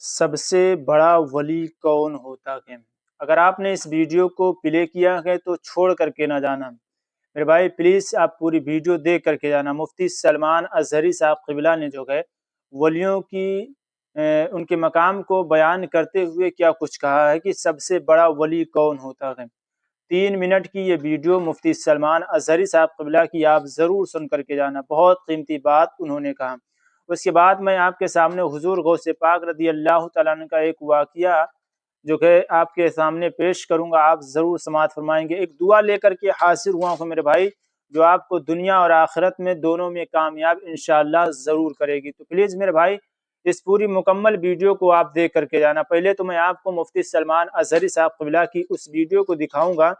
سب سے بڑا ولی کون ہوتا ہے؟ اگر آپ نے اس ویڈیو کو پلے کیا ہے تو چھوڑ کر کے نہ جانا میرے بھائی، پلیز آپ پوری ویڈیو دیکھ کر کے جانا۔ مفتی سلمان ازہری صاحب قبلہ نے جو ہے ولیوں کی ان کے مقام کو بیان کرتے ہوئے کیا کچھ کہا ہے کہ سب سے بڑا ولی کون ہوتا ہے۔ 3 منٹ کی یہ ویڈیو مفتی سلمان ازہری صاحب قبلہ کی آپ ضرور سن کر کے جانا، بہت قیمتی بات انہوں نے کہا۔ اس کے بعد میں آپ کے سامنے حضور غوث پاک رضی اللہ تعالیٰ عنہ کا ایک واقعہ جو کہ آپ کے سامنے پیش کروں گا، آپ ضرور سماعت فرمائیں گے۔ ایک دعا لے کر کے حاضر ہوا ہوں میرے بھائی، جو آپ کو دنیا اور آخرت میں دونوں میں کامیاب انشاءاللہ ضرور کرے گی۔ تو پلیز میرے بھائی اس پوری مکمل ویڈیو کو آپ دیکھ کر کے جانا۔ پہلے تو میں آپ کو مفتی سلمان ازہری صاحب قبلہ کی اس ویڈیو کو دکھاؤں گا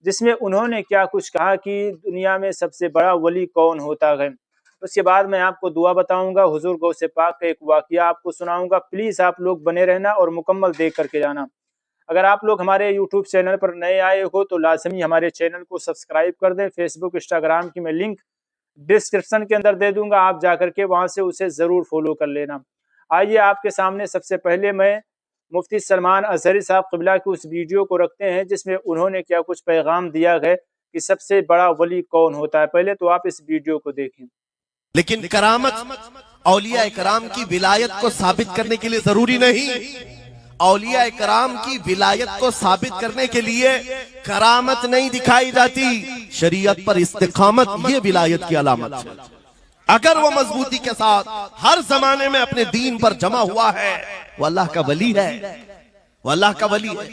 جس میں انہوں نے کیا کچھ کہا کہ دنیا میں سب سے بڑا ولی کون ہوتا ہے۔ اس کے بعد میں آپ کو دعا بتاؤں گا، حضور غوث پاک کا ایک واقعہ آپ کو سناؤں گا۔ پلیز آپ لوگ بنے رہنا اور مکمل دیکھ کر کے جانا۔ اگر آپ لوگ ہمارے یوٹیوب چینل پر نئے آئے ہو تو لازمی ہمارے چینل کو سبسکرائب کر دیں۔ فیس بک انسٹاگرام کی میں لنک ڈسکرپشن کے اندر دے دوں گا، آپ جا کر کے وہاں سے اسے ضرور فالو کر لینا۔ آئیے آپ کے سامنے سب سے پہلے میں مفتی سلمان ازہری صاحب قبلہ کی اس ویڈیو کو رکھتے ہیں جس میں انہوں نے کیا کچھ پیغام دیا ہے کہ سب سے بڑا ولی کون ہوتا ہے۔ پہلے تو آپ اس ویڈیو کو دیکھیں۔ لیکن کرامت اولیاء کرام کی ولایت کو ثابت کرنے کے لیے ضروری نہیں۔ اولیاء کرام کی ولایت کو ثابت کرنے کے لیے کرامت نہیں دکھائی جاتی، شریعت پر استقامت یہ ولایت کی علامت ہے۔ اگر وہ مضبوطی کے ساتھ ہر زمانے میں اپنے دین پر جمع ہوا ہے، وہ اللہ کا ولی ہے، وہ اللہ کا ولی ہے۔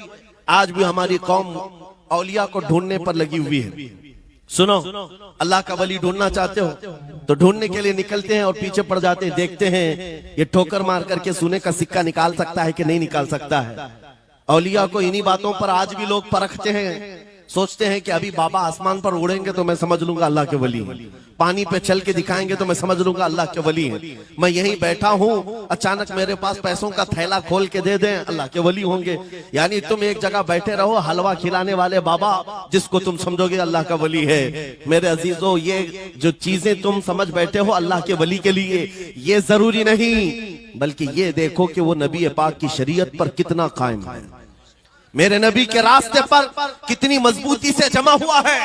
آج بھی ہماری قوم اولیاء کو ڈھونڈنے پر لگی ہوئی ہے۔ سنو، اللہ کا ولی ڈھونڈنا چاہتے ہو تو ڈھونڈنے کے لیے نکلتے ہیں اور پیچھے پڑ جاتے ہیں، دیکھتے ہیں یہ ٹھوکر مار کر کے سونے کا سکہ نکال سکتا ہے کہ نہیں نکال سکتا ہے۔ اولیاء کو انہی باتوں پر آج بھی لوگ پرکھتے ہیں، سوچتے ہیں کہ ابھی بابا آسمان پر اڑیں گے تو میں سمجھ لوں گا اللہ کے ولی ہیں، پانی پہ چل کے دکھائیں گے تو میں سمجھ لوں گا اللہ کے ولی ہیں، میں یہیں بیٹھا ہوں اچانک میرے پاس پیسوں کا تھیلا کھول کے دے دیں اللہ کے ولی ہوں گے۔ یعنی تم ایک جگہ بیٹھے رہو، حلوہ کھلانے والے بابا جس کو تم سمجھو گے اللہ کا ولی ہے۔ میرے عزیزو، یہ جو چیزیں تم سمجھ بیٹھے ہو اللہ کے ولی کے لیے، یہ ضروری نہیں، بلکہ یہ دیکھو کہ وہ نبی پاک کی شریعت پر کتنا قائم ہے، میرے نبی کے راستے پر کتنی مضبوطی سے جمع ہوا ہے۔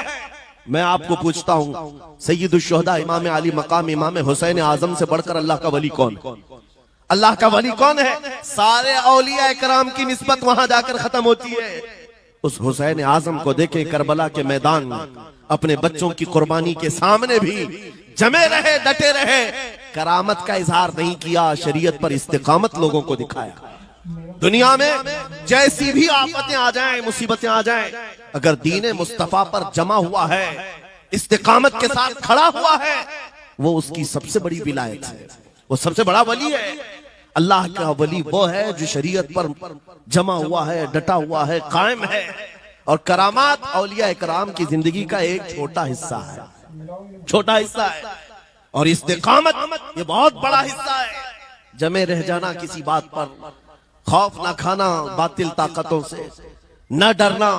میں آپ کو پوچھتا ہوں، سید الشہداء امام علی مقام امام حسین اعظم سے بڑھ کر اللہ کا ولی کون؟ اللہ کا ولی کون ہے؟ سارے اولیاء کرام کی نسبت وہاں جا کر ختم ہوتی ہے۔ اس حسین اعظم کو دیکھیں کربلا کے میدان میں اپنے بچوں کی قربانی کے سامنے بھی جمے رہے، ڈٹے رہے، کرامت کا اظہار نہیں کیا، شریعت پر استقامت لوگوں کو دکھایا۔ دنیا میں جیسی بھی آفتیں آ جائیں، مصیبتیں آ جائیں، اگر دین مصطفیٰ پر جمع ہوا ہے، استقامت کے ساتھ کھڑا ہوا ہے، وہ اس کی سب سے بڑی ولایت ہے، وہ سب سے بڑا ولی ہے۔ اللہ کا ولی وہ ہے جو شریعت پر جمع ہوا ہے، ڈٹا ہوا ہے، قائم ہے۔ اور کرامات اولیاء کرام کی زندگی کا ایک چھوٹا حصہ ہے، چھوٹا حصہ ہے، اور استقامت یہ بہت بڑا حصہ ہے۔ جمے رہ جانا کسی بات پر، خوف نہ کھانا باطل طاقتوں سے، نہ ڈرنا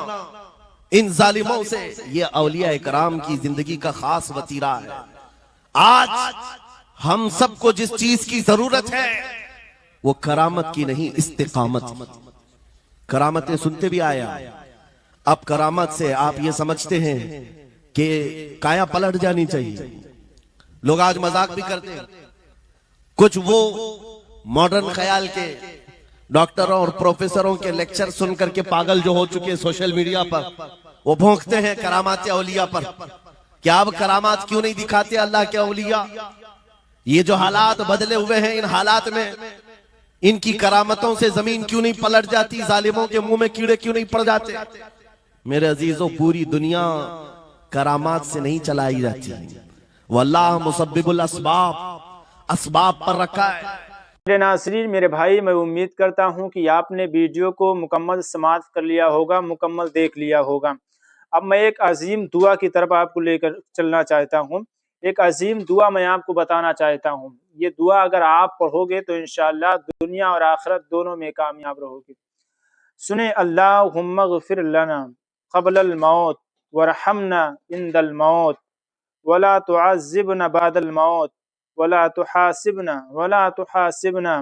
ان ظالموں سے، یہ اولیاء کرام کی زندگی کا خاص وتیرہ ہے۔ آج ہم سب کو جس چیز کی ضرورت ہے وہ کرامت کی نہیں، استقامت۔ کرامتیں سنتے بھی آیا، اب کرامت سے آپ یہ سمجھتے ہیں کہ کایا پلٹ جانی چاہیے۔ لوگ آج مذاق بھی کرتے ہیں، کچھ وہ ماڈرن خیال کے ڈاکٹروں اور پروفیسروں کے لیکچر سن کر کے پاگل جو ہو چکے سوشل میڈیا پر، وہ بھونکتے ہیں کرامات اولیاء پر۔ کیا اب کرامات کیوں نہیں دکھاتے اللہ کے اولیاء؟ یہ جو حالات بدلے ہوئے ہیں، ان حالات میں ان کی کرامتوں سے زمین کیوں نہیں پلٹ جاتی؟ ظالموں کے منہ میں کیڑے کیوں نہیں پڑ جاتے؟ میرے عزیزو، پوری دنیا کرامات سے نہیں چلائی جاتی، وہ اللہ مسبب الاسباب، اسباب پر رکھا ہے۔ میرے ناظرین، میرے بھائی، میں امید کرتا ہوں کہ آپ نے ویڈیو کو مکمل سماعت کر لیا ہوگا، مکمل دیکھ لیا ہوگا۔ اب میں ایک عظیم دعا کی طرف آپ کو لے کر چلنا چاہتا ہوں، ایک عظیم دعا میں آپ کو بتانا چاہتا ہوں۔ یہ دعا اگر آپ پڑھو گے تو انشاءاللہ دنیا اور آخرت دونوں میں کامیاب رہو گے۔ سنیں، اللہم اغفر لنا قبل الموت ورحمنا عند الموت ولا تعذبنا بعد الموت ولا تحاسبنا